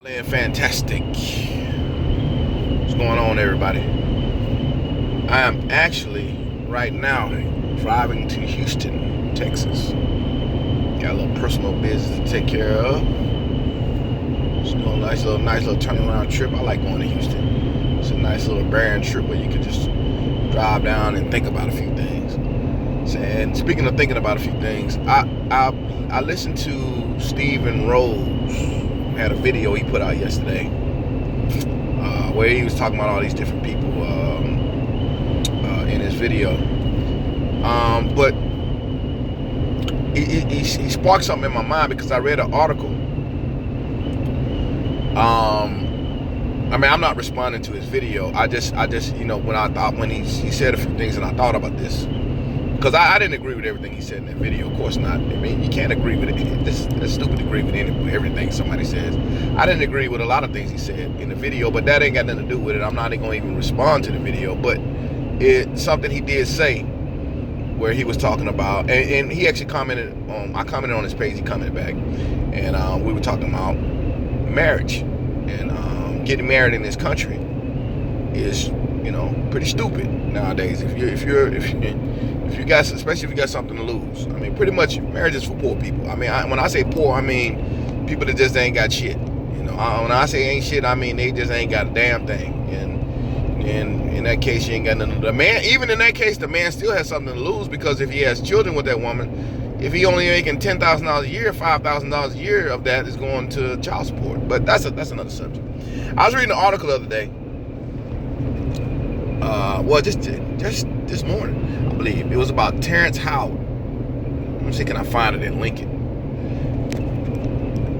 Playing fantastic. What's going on, everybody? I am actually right now driving to Houston, Texas. Got a little personal business to take care of. Just doing a nice little turnaround trip. I like going to Houston. It's a nice little barren trip where you can just drive down and think about a few things. And speaking of thinking about a few things, I listened to Stephen Rose. Had a video he put out yesterday where he was talking about all these different people in his video, but he sparked something in my mind because I read an article. I mean, I'm not responding to his video. I just when he said a few things and I thought about this. Because I didn't agree with everything he said in that video. Of course not. I mean, you can't agree with it. It's stupid to agree with everything somebody says. I didn't agree with a lot of things he said in the video, but that ain't got nothing to do with it. I'm not going to even respond to the video. But it's something he did say where he was talking about, and he actually commented on, I commented on his page, he commented back, and we were talking about marriage. And getting married in this country is, pretty stupid nowadays. If you got, especially if you got something to lose. I mean, pretty much marriage is for poor people. I mean, when I say poor, I mean people that just ain't got shit. When I say ain't shit, I mean they just ain't got a damn thing. And in that case, you ain't got nothing. The man, even in that case, the man still has something to lose, because if he has children with that woman, if he only making $10,000 a year, $5,000 a year of that is going to child support. But that's another subject. I was reading an article the other day. Just this morning, I believe. It was about Terrance Howard. Let me see, can I find it and link it?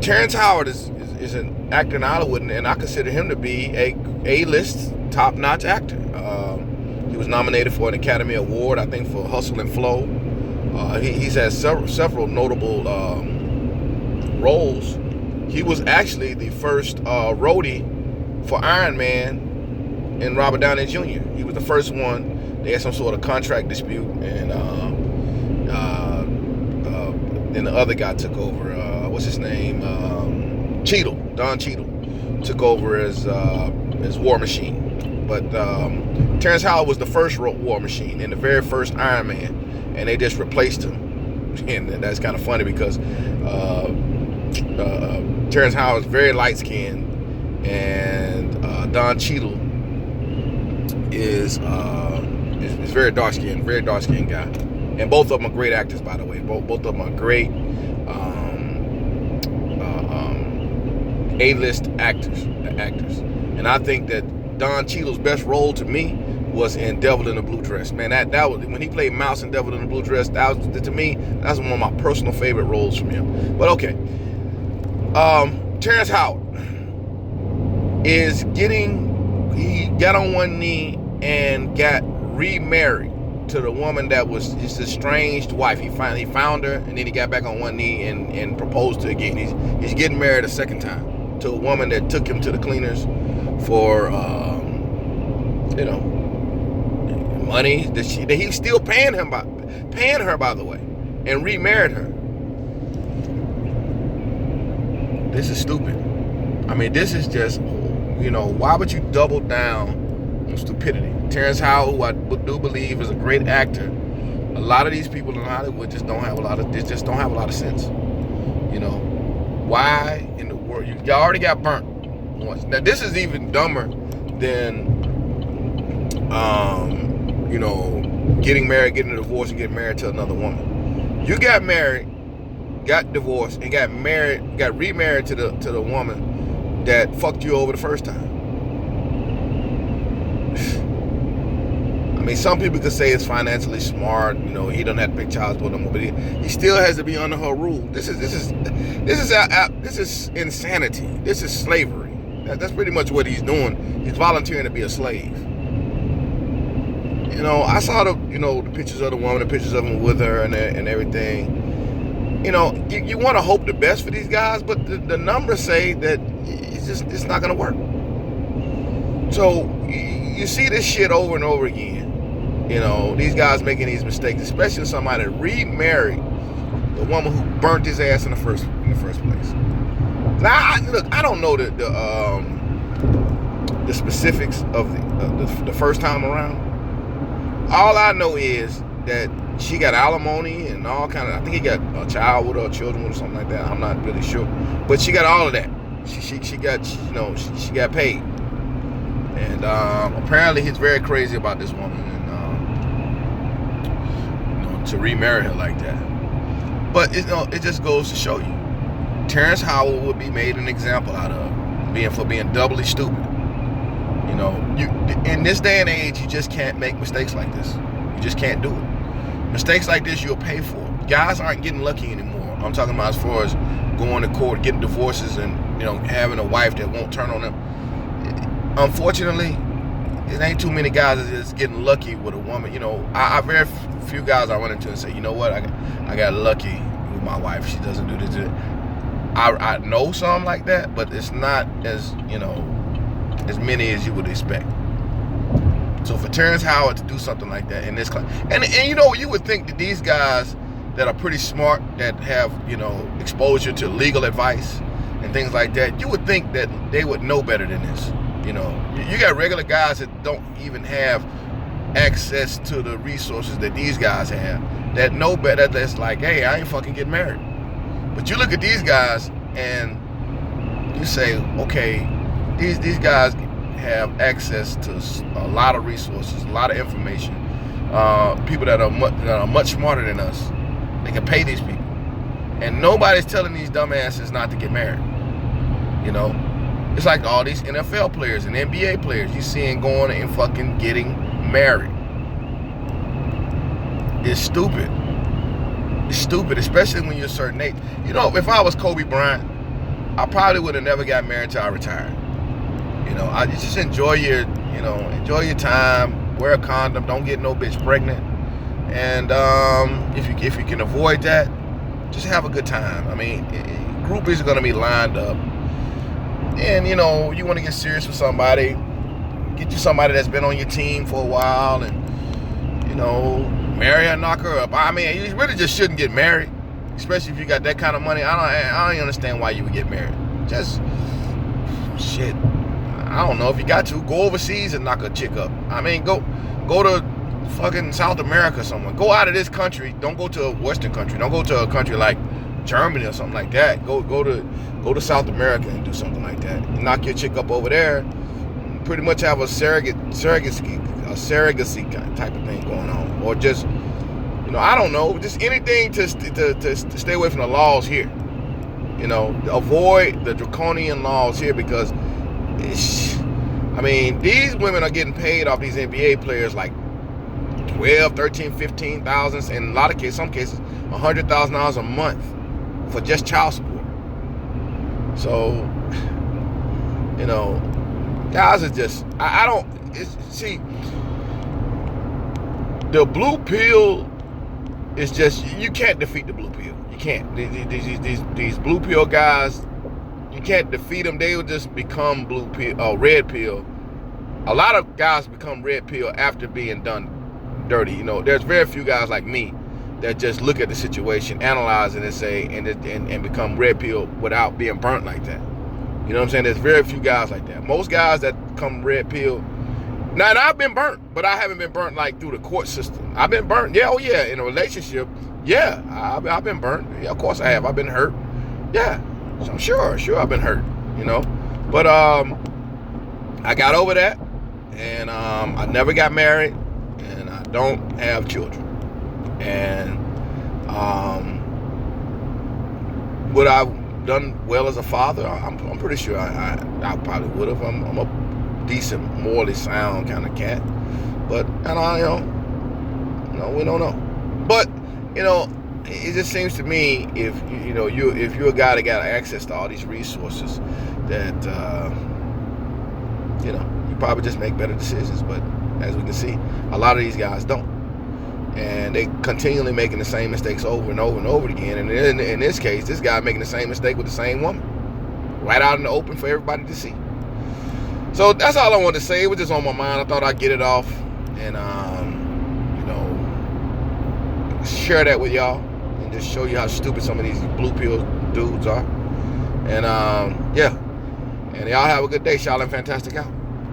Terrance Howard is an actor in Hollywood, and I consider him to be a A-list, top-notch actor. He was nominated for an Academy Award, I think, for Hustle and Flow. He's had several notable roles. He was actually the first roadie for Iron Man and Robert Downey Jr. He was the first one. They had some sort of contract dispute, and then the other guy took over. What's his name? Don Cheadle took over as War Machine. But Terrance Howard was the first War Machine and the very first Iron Man, and they just replaced him. And that's kind of funny because Terrance Howard is very light skinned, and Don Cheadle is very dark skinned guy, and both of them are great actors, by the way. Both of them are great A-list actors, and I think that Don Cheadle's best role to me was in Devil in the Blue Dress. Man, that was when he played Mouse in Devil in the Blue Dress. That was, to me, that's one of my personal favorite roles from him. But okay, Terrance Howard he got on one knee and got remarried to the woman that was his estranged wife. He finally found her, and then he got back on one knee and proposed to her again. He's getting married a second time to a woman that took him to the cleaners for money that he's still paying her, by the way, and remarried her. This is stupid. I mean, this is just, why would you double down on stupidity? Terrance Howard, who I do believe is a great actor, a lot of these people in Hollywood just don't have a lot of sense. Why in the world? You already got burnt once. Now, this is even dumber than, getting married, getting a divorce, and getting married to another woman. You got married, got divorced, and got remarried to the woman that fucked you over the first time. I mean, some people could say it's financially smart. He doesn't have to pay child support no more, but he still has to be under her rule. This is insanity. This is slavery. That's pretty much what he's doing. He's volunteering to be a slave. I saw the pictures of the woman, the pictures of him with her, and everything. You want to hope the best for these guys, but the numbers say that it's not going to work. So you see this shit over and over again. These guys making these mistakes, especially somebody that remarried the woman who burnt his ass in the first place. Now, look, I don't know the specifics of the first time around. All I know is that she got alimony and all kind of. I think he got a child with her, children with her, something like that. I'm not really sure, but she got all of that. She got, you know, she got paid, and apparently he's very crazy about this woman, and you know, to remarry her like that. But you know, it just goes to show you, Terrance Howard would be made an example out of being doubly stupid. You know, in this day and age, you just can't make mistakes like this. You just can't do it. Mistakes like this, you'll pay for. Guys aren't getting lucky anymore. I'm talking about as far as going to court, getting divorces, and you know, having a wife that won't turn on them. Unfortunately, it ain't too many guys that's getting lucky with a woman. You know, I very few guys I run into and say, you know what, I got lucky with my wife. She doesn't do this. I know some like that, but it's not as, you know, as many as you would expect. So for Terrance Howard to do something like that in this class, and you know, you would think that these guys that are pretty smart, that have, you know, exposure to legal advice and things like that, you would think that they would know better than this. You know, you got regular guys that don't even have access to the resources that these guys have, that know better, that's like, hey, I ain't fucking getting married. But you look at these guys and you say, okay, these guys have access to a lot of resources, a lot of information, people that are much smarter than us. They can pay these people, and nobody's telling these dumbasses not to get married. You know, it's like all these NFL players and NBA players you seeing going and fucking getting married. It's stupid. It's stupid, especially when you're a certain age. You know, if I was Kobe Bryant, I probably would have never got married till I retired. You know, I just enjoy your time. Wear a condom. Don't get no bitch pregnant. And if you can avoid that, just have a good time. I mean, groupies are gonna be lined up, and you know, you want to get serious with somebody, get you somebody that's been on your team for a while, and you know, marry her, knock her up. I mean, you really just shouldn't get married, especially if you got that kind of money. I don't understand why you would get married. Just shit. I don't know, if you got to go overseas and knock a chick up. I mean, go to fucking South America somewhere. Go out of this country. Don't go to a Western country. Don't go to a country like Germany or something like that. Go to South America and do something like that. Knock your chick up over there. Pretty much have a surrogacy type of thing going on, or just, you know, I don't know, just anything to stay away from the laws here. You know, avoid the draconian laws here, because I mean, these women are getting paid off these NBA players like 12, 13, 15,000, in a lot of cases, some cases, $100,000 a month for just child support. So, you know, guys are just, I don't, see, the blue pill is just, you can't defeat the blue pill. You can't. These blue pill guys, you can't defeat them. They will just become blue pill, red pill. A lot of guys become red pill after being done dirty. You know, there's very few guys like me that just look at the situation, analyze it, and say, and become red pill without being burnt like that. You know what I'm saying? There's very few guys like that. Most guys that come red pill. Now, and I've been burnt, but I haven't been burnt like through the court system. I've been burnt. Yeah, oh yeah, in a relationship. Yeah, I've been burnt. Yeah, of course I have. I've been hurt. Yeah, so I'm sure I've been hurt. You know, but I got over that, and I never got married, and I don't have children. And would I have done well as a father? I'm pretty sure I probably would have. I'm a decent, morally sound kind of cat, but and we don't know. But you know, it just seems to me, if you're a guy that got access to all these resources, that you probably just make better decisions. But as we can see, a lot of these guys don't, and they continually making the same mistakes over and over and over again. And in this case, this guy making the same mistake with the same woman, right out in the open for everybody to see. So that's all I wanted to say. It was just on my mind. I thought I'd get it off and share that with y'all and just show you how stupid some of these blue pill dudes are. And yeah. And y'all have a good day. Charlotte Fantastic out.